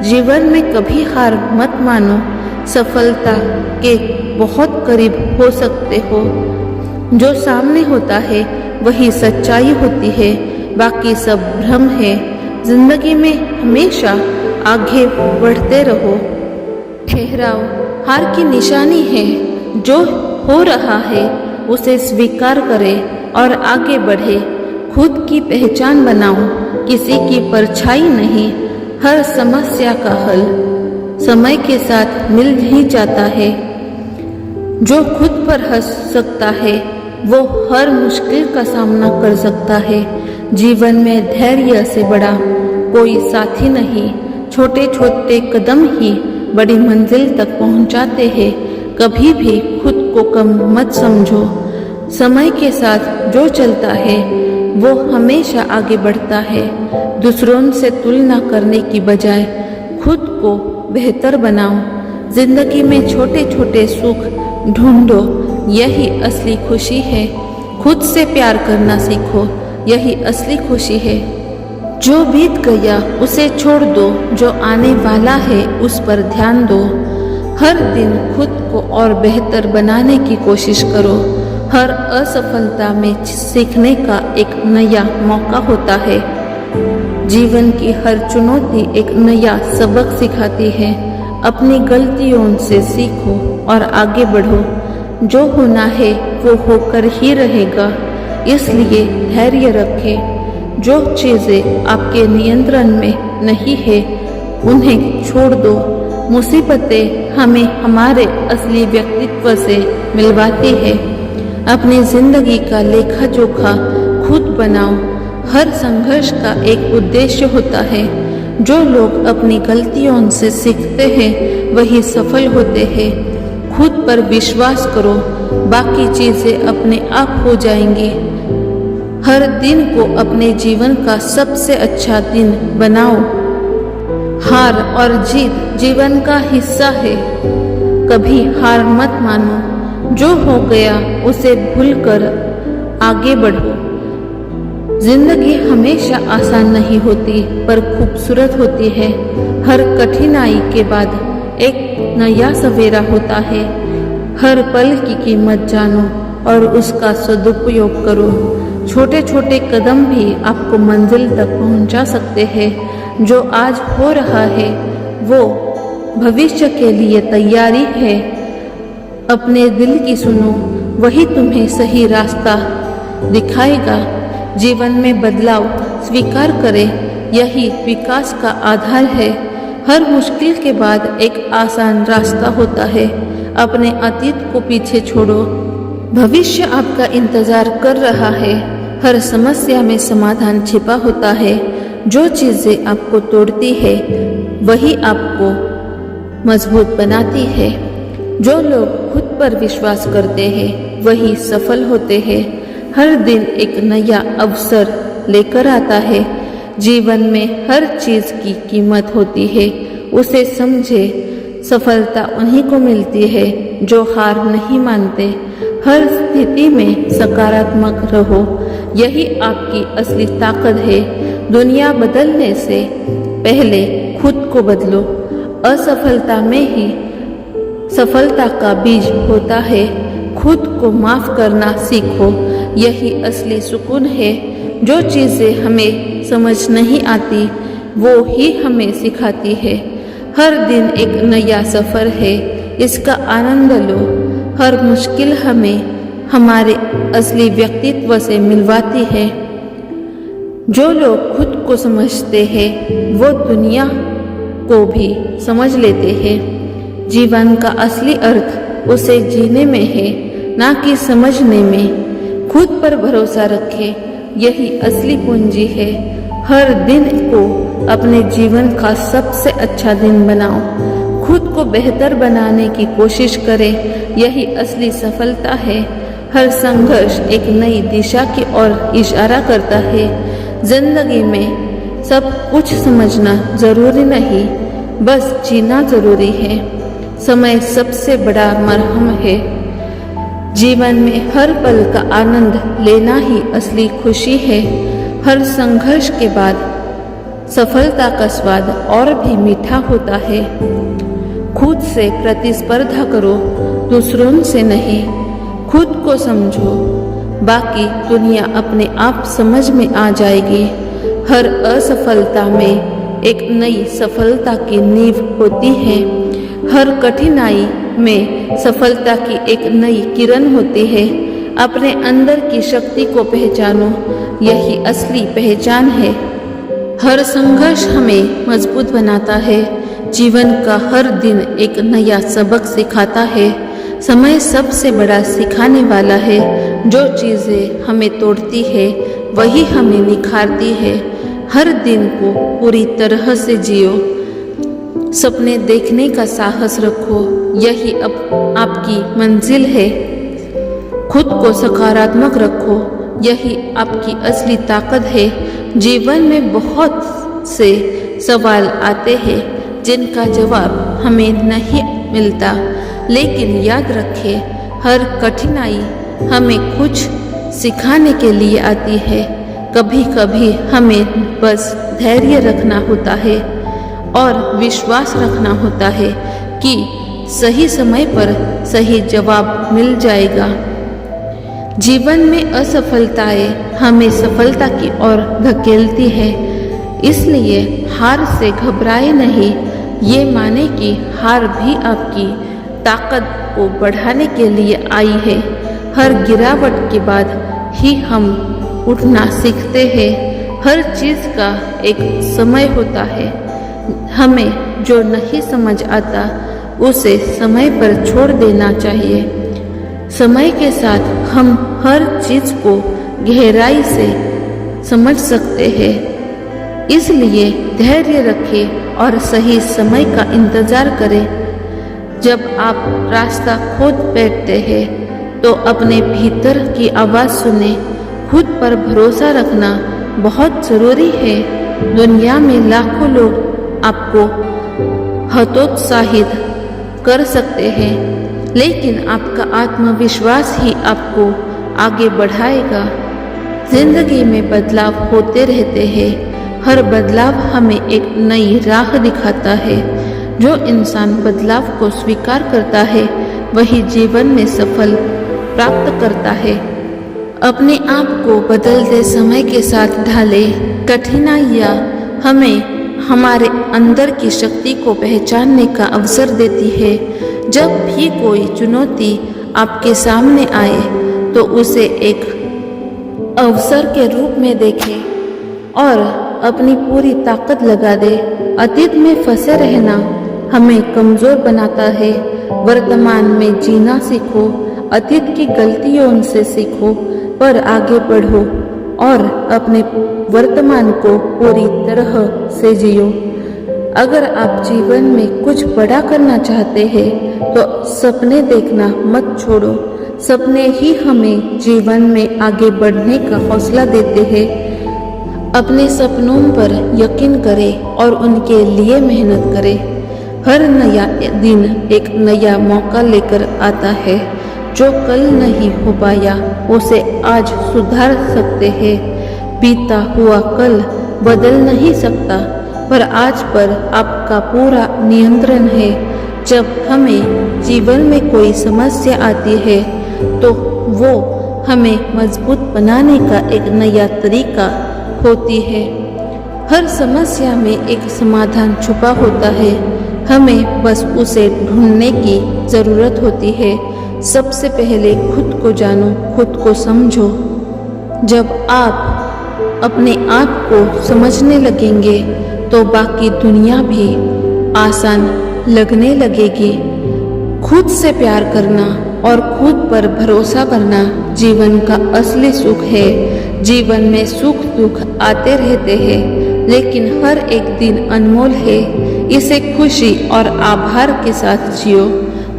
जीवन में कभी हार मत मानो, सफलता के बहुत करीब हो सकते हो। जो सामने होता है वही सच्चाई होती है, बाकी सब भ्रम है। जिंदगी में हमेशा आगे बढ़ते रहो। ठहराव हार की निशानी है। जो हो रहा है उसे स्वीकार करें और आगे बढ़े। खुद की पहचान बनाओ, किसी की परछाई नहीं। हर समस्या का हल समय के साथ मिल ही जाता है। जो खुद पर हंस सकता है वो हर मुश्किल का सामना कर सकता है। जीवन में धैर्य से बड़ा कोई साथी नहीं। छोटे छोटे कदम ही बड़ी मंजिल तक पहुंचाते हैं। कभी भी खुद को कम मत समझो। समय के साथ जो चलता है वो हमेशा आगे बढ़ता है। दूसरों से तुलना करने की बजाय खुद को बेहतर बनाओ। जिंदगी में छोटे छोटे सुख ढूंढो, यही असली खुशी है। खुद से प्यार करना सीखो, यही असली खुशी है। जो बीत गया उसे छोड़ दो, जो आने वाला है उस पर ध्यान दो। हर दिन खुद को और बेहतर बनाने की कोशिश करो। हर असफलता में सीखने का एक नया मौका होता है। जीवन की हर चुनौती एक नया सबक सिखाती है। अपनी गलतियों से सीखो और आगे बढ़ो। जो होना है वो होकर ही रहेगा, इसलिए धैर्य रखें। जो चीज़ें आपके नियंत्रण में नहीं है उन्हें छोड़ दो। मुसीबतें हमें हमारे असली व्यक्तित्व से मिलवाती है। अपनी जिंदगी का लेखा जोखा खुद बनाओ। हर संघर्ष का एक उद्देश्य होता है। जो लोग अपनी गलतियों से सीखते हैं वही सफल होते हैं। खुद पर विश्वास करो, बाकी चीजें अपने आप हो जाएंगी। हर दिन को अपने जीवन का सबसे अच्छा दिन बनाओ। हार और जीत जीवन का हिस्सा है। कभी हार मत मानो। जो हो गया उसे भूलकर आगे बढ़ो। जिंदगी हमेशा आसान नहीं होती पर खूबसूरत होती है। हर कठिनाई के बाद एक नया सवेरा होता है। हर पल की कीमत जानो और उसका सदुपयोग करो। छोटे छोटे कदम भी आपको मंजिल तक पहुंचा सकते हैं। जो आज हो रहा है वो भविष्य के लिए तैयारी है। अपने दिल की सुनो, वही तुम्हें सही रास्ता दिखाएगा। जीवन में बदलाव स्वीकार करें, यही विकास का आधार है। हर मुश्किल के बाद एक आसान रास्ता होता है। अपने अतीत को पीछे छोड़ो, भविष्य आपका इंतजार कर रहा है। हर समस्या में समाधान छिपा होता है। जो चीजें आपको तोड़ती है वही आपको मजबूत बनाती है। जो लोग खुद पर विश्वास करते हैं वही सफल होते हैं। हर दिन एक नया अवसर लेकर आता है। जीवन में हर चीज की कीमत होती है, उसे समझे। सफलता उन्हीं को मिलती है जो हार नहीं मानते। हर स्थिति में सकारात्मक रहो, यही आपकी असली ताकत है। दुनिया बदलने से पहले खुद को बदलो। असफलता में ही सफलता का बीज होता है। खुद को माफ करना सीखो, यही असली सुकून है। जो चीज़ें हमें समझ नहीं आती वो ही हमें सिखाती है। हर दिन एक नया सफ़र है, इसका आनंद लो। हर मुश्किल हमें हमारे असली व्यक्तित्व से मिलवाती है। जो लोग खुद को समझते हैं वो दुनिया को भी समझ लेते हैं। जीवन का असली अर्थ उसे जीने में है, ना कि समझने में। खुद पर भरोसा रखें, यही असली पूंजी है। हर दिन को अपने जीवन का सबसे अच्छा दिन बनाओ। खुद को बेहतर बनाने की कोशिश करें, यही असली सफलता है। हर संघर्ष एक नई दिशा की ओर इशारा करता है। जिंदगी में सब कुछ समझना जरूरी नहीं, बस जीना जरूरी है। समय सबसे बड़ा मरहम है। जीवन में हर पल का आनंद लेना ही असली खुशी है। हर संघर्ष के बाद सफलता का स्वाद और भी मीठा होता है। खुद से प्रतिस्पर्धा करो, दूसरों से नहीं। खुद को समझो, बाकी दुनिया अपने आप समझ में आ जाएगी। हर असफलता में एक नई सफलता की नींव होती है। हर कठिनाई में सफलता की एक नई किरण होती है। अपने अंदर की शक्ति को पहचानो, यही असली पहचान है। हर संघर्ष हमें मजबूत बनाता है। जीवन का हर दिन एक नया सबक सिखाता है। समय सबसे बड़ा सिखाने वाला है। जो चीज़ें हमें तोड़ती है वही हमें निखारती है। हर दिन को पूरी तरह से जियो। सपने देखने का साहस रखो, यही आपकी मंजिल है। खुद को सकारात्मक रखो, यही आपकी असली ताकत है। जीवन में बहुत से सवाल आते हैं जिनका जवाब हमें नहीं मिलता, लेकिन याद रखें, हर कठिनाई हमें कुछ सिखाने के लिए आती है। कभी कभी हमें बस धैर्य रखना होता है और विश्वास रखना होता है कि सही समय पर सही जवाब मिल जाएगा। जीवन में असफलताएं हमें सफलता की ओर धकेलती है, इसलिए हार से घबराए नहीं। ये माने कि हार भी आपकी ताकत को बढ़ाने के लिए आई है। हर गिरावट के बाद ही हम उठना सीखते हैं। हर चीज़ का एक समय होता है। हमें जो नहीं समझ आता उसे समय पर छोड़ देना चाहिए। समय के साथ हम हर चीज़ को गहराई से समझ सकते हैं। इसलिए धैर्य रखें और सही समय का इंतज़ार करें। जब आप रास्ता खोद बैठते हैं तो अपने भीतर की आवाज़ सुने। खुद पर भरोसा रखना बहुत ज़रूरी है। दुनिया में लाखों लोग आपको हतोत्साहित कर सकते हैं, लेकिन आपका आत्मविश्वास ही आपको आगे बढ़ाएगा। जिंदगी में बदलाव होते रहते हैं। हर बदलाव हमें एक नई राह दिखाता है। जो इंसान बदलाव को स्वीकार करता है वही जीवन में सफल प्राप्त करता है। अपने आप को बदलते समय के साथ ढाले। कठिनाइयाँ हमें हमारे अंदर की शक्ति को पहचानने का अवसर देती है। जब भी कोई चुनौती आपके सामने आए तो उसे एक अवसर के रूप में देखें और अपनी पूरी ताकत लगा दे। अतीत में फंसे रहना हमें कमज़ोर बनाता है। वर्तमान में जीना सीखो। अतीत की गलतियों से सीखो, पर आगे बढ़ो और अपने वर्तमान को पूरी तरह से जियो। अगर आप जीवन में कुछ बड़ा करना चाहते हैं तो सपने देखना मत छोड़ो। सपने ही हमें जीवन में आगे बढ़ने का हौसला देते हैं। अपने सपनों पर यकीन करें और उनके लिए मेहनत करें। हर नया दिन एक नया मौका लेकर आता है। जो कल नहीं हो पाया उसे आज सुधार सकते हैं। बीता हुआ कल बदल नहीं सकता, पर आज पर आपका पूरा नियंत्रण है। जब हमें जीवन में कोई समस्या आती है तो वो हमें मजबूत बनाने का एक नया तरीका होती है। हर समस्या में एक समाधान छुपा होता है। हमें बस उसे ढूंढने की ज़रूरत होती है। सबसे पहले खुद को जानो, खुद को समझो। जब आप अपने आप को समझने लगेंगे तो बाकी दुनिया भी आसान लगने लगेगी। खुद से प्यार करना और खुद पर भरोसा करना जीवन का असली सुख है। जीवन में सुख दुख आते रहते हैं, लेकिन हर एक दिन अनमोल है। इसे खुशी और आभार के साथ जियो।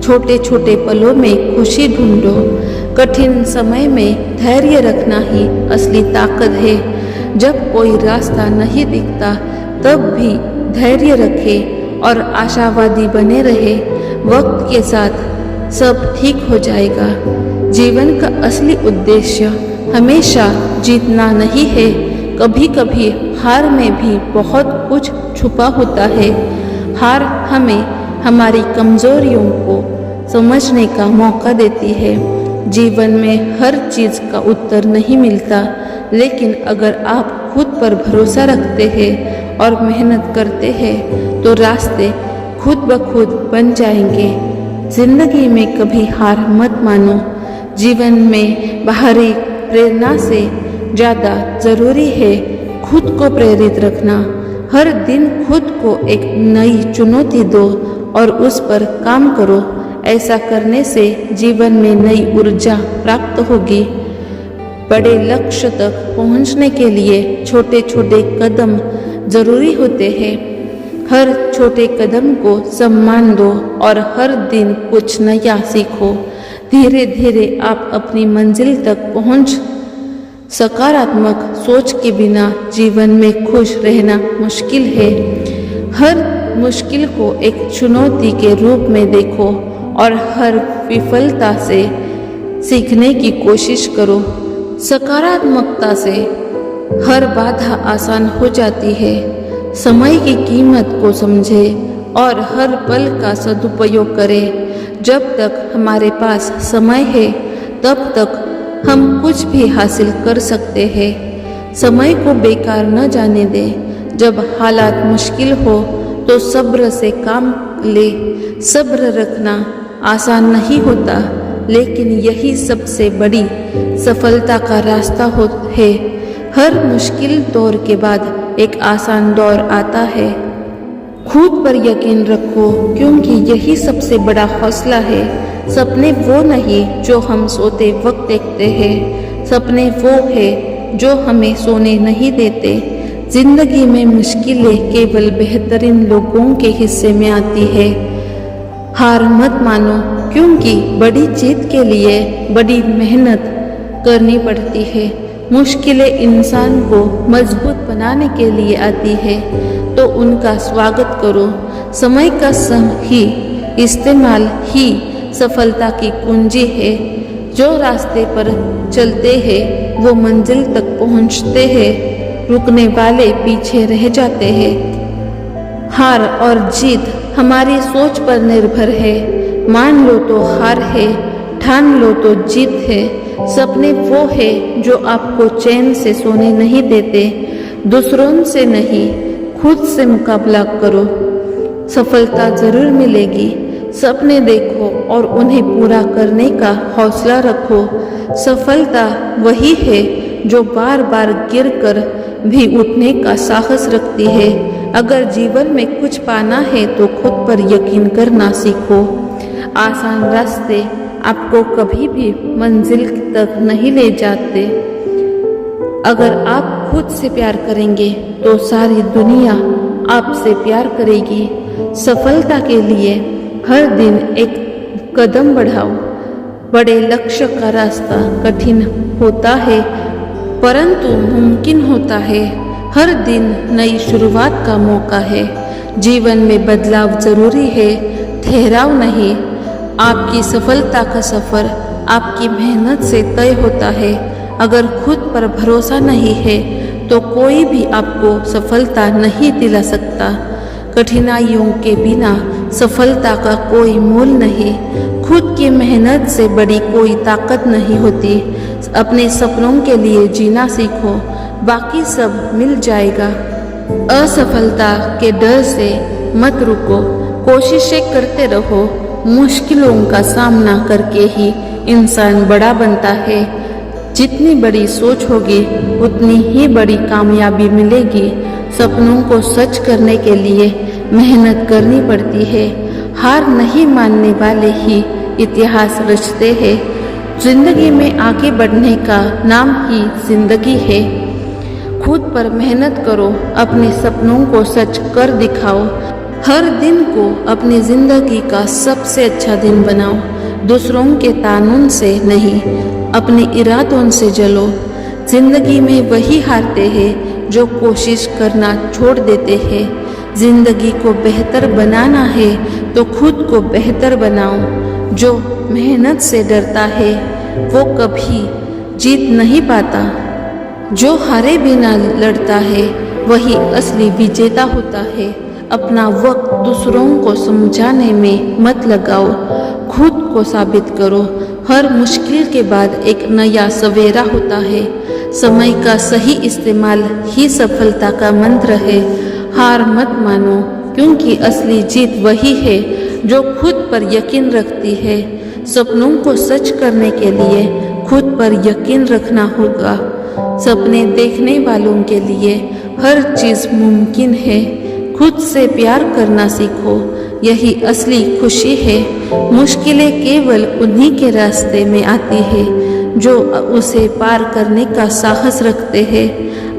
छोटे छोटे पलों में खुशी ढूंढो। कठिन समय में धैर्य रखना ही असली ताकत है। जब कोई रास्ता नहीं दिखता तब भी धैर्य रखें और आशावादी बने रहे। वक्त के साथ सब ठीक हो जाएगा। जीवन का असली उद्देश्य हमेशा जीतना नहीं है, कभी कभी हार में भी बहुत कुछ छुपा होता है। हार हमें हमारी कमजोरियों को समझने का मौका देती है। जीवन में हर चीज का उत्तर नहीं मिलता, लेकिन अगर आप खुद पर भरोसा रखते हैं और मेहनत करते हैं तो रास्ते खुद ब खुद बन जाएंगे। जिंदगी में कभी हार मत मानो। जीवन में बाहरी प्रेरणा से ज़्यादा ज़रूरी है खुद को प्रेरित रखना। हर दिन खुद को एक नई चुनौती दो और उस पर काम करो। ऐसा करने से जीवन में नई ऊर्जा प्राप्त होगी। बड़े लक्ष्य तक पहुंचने के लिए छोटे छोटे कदम जरूरी होते हैं। हर छोटे कदम को सम्मान दो और हर दिन कुछ नया सीखो। धीरे धीरे आप अपनी मंजिल तक पहुंच। सकारात्मक सोच के बिना जीवन में खुश रहना मुश्किल है। हर मुश्किल को एक चुनौती के रूप में देखो और हर विफलता से सीखने की कोशिश करो। सकारात्मकता से हर बाधा आसान हो जाती है। समय की कीमत को समझे और हर पल का सदुपयोग करें। जब तक हमारे पास समय है तब तक हम कुछ भी हासिल कर सकते हैं। समय को बेकार न जाने दें। जब हालात मुश्किल हो तो सब्र से काम ले। सब्र रखना आसान नहीं होता, लेकिन यही सबसे बड़ी सफलता का रास्ता है। हर मुश्किल दौर के बाद एक आसान दौर आता है। खुद पर यकीन रखो, क्योंकि यही सबसे बड़ा हौसला है। सपने वो नहीं जो हम सोते वक्त देखते हैं, सपने वो है जो हमें सोने नहीं देते। जिंदगी में मुश्किलें केवल बेहतरीन लोगों के हिस्से में आती है। हार मत मानो, क्योंकि बड़ी जीत के लिए बड़ी मेहनत करनी पड़ती है। मुश्किलें इंसान को मजबूत बनाने के लिए आती है, तो उनका स्वागत करो। समय का सही इस्तेमाल ही सफलता की कुंजी है। जो रास्ते पर चलते हैं वो मंजिल तक पहुंचते हैं, रुकने वाले पीछे रह जाते हैं। हार और जीत हमारी सोच पर निर्भर है। मान लो तो हार है, ठान लो तो जीत है। सपने वो है जो आपको चैन से सोने नहीं देते। दूसरों से नहीं, खुद से मुकाबला करो। सफलता जरूर मिलेगी। सपने देखो और उन्हें पूरा करने का हौसला रखो। सफलता वही है जो बार बार गिरकर भी उठने का साहस रखती है। अगर जीवन में कुछ पाना है तो खुद पर यकीन करना सीखो। आसान रास्ते आपको कभी भी मंजिल तक नहीं ले जाते। अगर आप खुद से प्यार करेंगे तो सारी दुनिया आपसे प्यार करेगी। सफलता के लिए हर दिन एक कदम बढ़ाओ। बड़े लक्ष्य का रास्ता कठिन होता है, परंतु मुमकिन होता है। हर दिन नई शुरुआत का मौका है। जीवन में बदलाव जरूरी है, ठहराव नहीं। आपकी सफलता का सफर आपकी मेहनत से तय होता है। अगर खुद पर भरोसा नहीं है तो कोई भी आपको सफलता नहीं दिला सकता। कठिनाइयों के बिना सफलता का कोई मूल नहीं। खुद की मेहनत से बड़ी कोई ताकत नहीं होती। अपने सपनों के लिए जीना सीखो, बाकी सब मिल जाएगा। असफलता के डर से मत रुको, कोशिशें करते रहो। मुश्किलों का सामना करके ही इंसान बड़ा बनता है। जितनी बड़ी सोच होगी उतनी ही बड़ी कामयाबी मिलेगी। सपनों को सच करने के लिए मेहनत करनी पड़ती है। हार नहीं मानने वाले ही इतिहास रचते हैं। जिंदगी में आगे बढ़ने का नाम ही जिंदगी है। खुद पर मेहनत करो, अपने सपनों को सच कर दिखाओ। हर दिन को अपनी जिंदगी का सबसे अच्छा दिन बनाओ। दूसरों के कानून से नहीं, अपने इरादों से जलो। जिंदगी में वही हारते हैं जो कोशिश करना छोड़ देते हैं। जिंदगी को बेहतर बनाना है तो खुद को बेहतर बनाओ। जो मेहनत से डरता है वो कभी जीत नहीं पाता। जो हारे बिना लड़ता है वही असली विजेता होता है। अपना वक्त दूसरों को समझाने में मत लगाओ, खुद को साबित करो। हर मुश्किल के बाद एक नया सवेरा होता है। समय का सही इस्तेमाल ही सफलता का मंत्र है। हार मत मानो, क्योंकि असली जीत वही है जो खुद पर यकीन रखती है। सपनों को सच करने के लिए खुद पर यकीन रखना होगा। सपने देखने वालों के लिए हर चीज़ मुमकिन है। खुद से प्यार करना सीखो, यही असली खुशी है। मुश्किलें केवल उन्हीं के रास्ते में आती है जो उसे पार करने का साहस रखते हैं।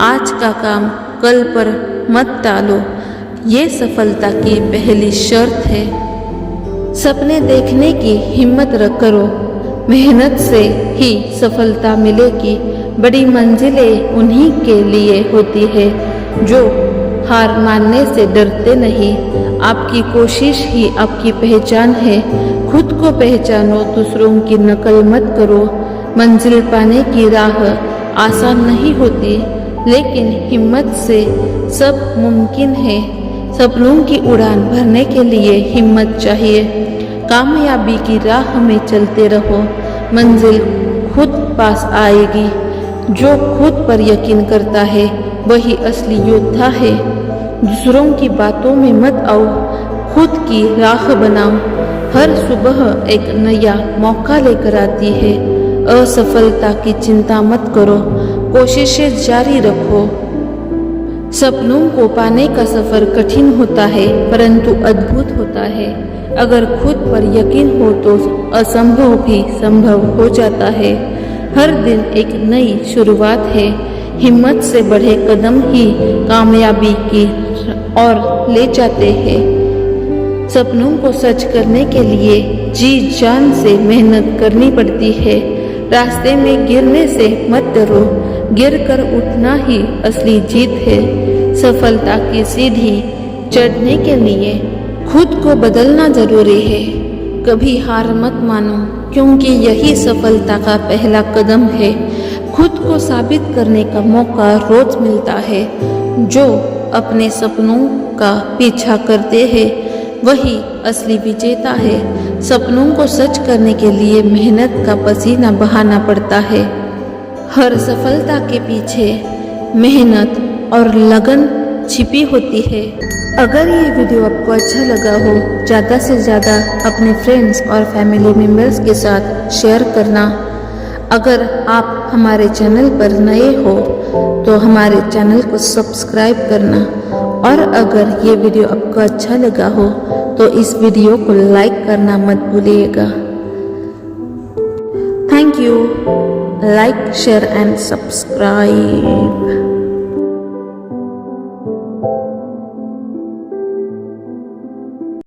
आज का काम कल पर मत टालो, ये सफलता की पहली शर्त है। सपने देखने की हिम्मत करो, मेहनत से ही सफलता मिलेगी। बड़ी मंजिलें उन्हीं के लिए होती है जो हार मानने से डरते नहीं। आपकी कोशिश ही आपकी पहचान है। खुद को पहचानो, दूसरों की नकल मत करो। मंजिल पाने की राह आसान नहीं होती, लेकिन हिम्मत से सब मुमकिन है। सपनों की उड़ान भरने के लिए हिम्मत चाहिए। कामयाबी की राह में चलते रहो, मंजिल खुद पास आएगी। जो खुद पर यकीन करता है वही असली योद्धा है। दूसरों की बातों में मत आओ, खुद की राह बनाओ। हर सुबह एक नया मौका लेकर आती है। असफलता की चिंता मत करो, कोशिशें जारी रखो। सपनों को पाने का सफर कठिन होता है, परंतु अद्भुत होता है। अगर खुद पर यकीन हो तो असंभव भी संभव हो जाता है। हर दिन एक नई शुरुआत है। हिम्मत से बढ़े कदम ही कामयाबी की ओर ले जाते हैं। सपनों को सच करने के लिए जी जान से मेहनत करनी पड़ती है। रास्ते में गिरने से मत डरो, गिरकर उठना ही असली जीत है। सफलता की सीढ़ी चढ़ने के लिए खुद को बदलना जरूरी है। कभी हार मत मानो, क्योंकि यही सफलता का पहला कदम है। खुद को साबित करने का मौका रोज मिलता है। जो अपने सपनों का पीछा करते हैं वही असली विजेता है। सपनों को सच करने के लिए मेहनत का पसीना बहाना पड़ता है। हर सफलता के पीछे मेहनत और लगन छिपी होती है। अगर ये वीडियो आपको अच्छा लगा हो, ज़्यादा से ज़्यादा अपने फ्रेंड्स और फैमिली मेम्बर्स के साथ शेयर करना। अगर आप हमारे चैनल पर नए हो तो हमारे चैनल को सब्सक्राइब करना। और अगर ये वीडियो आपको अच्छा लगा हो तो इस वीडियो को लाइक करना मत भूलिएगा। Thank you. Like, share and subscribe.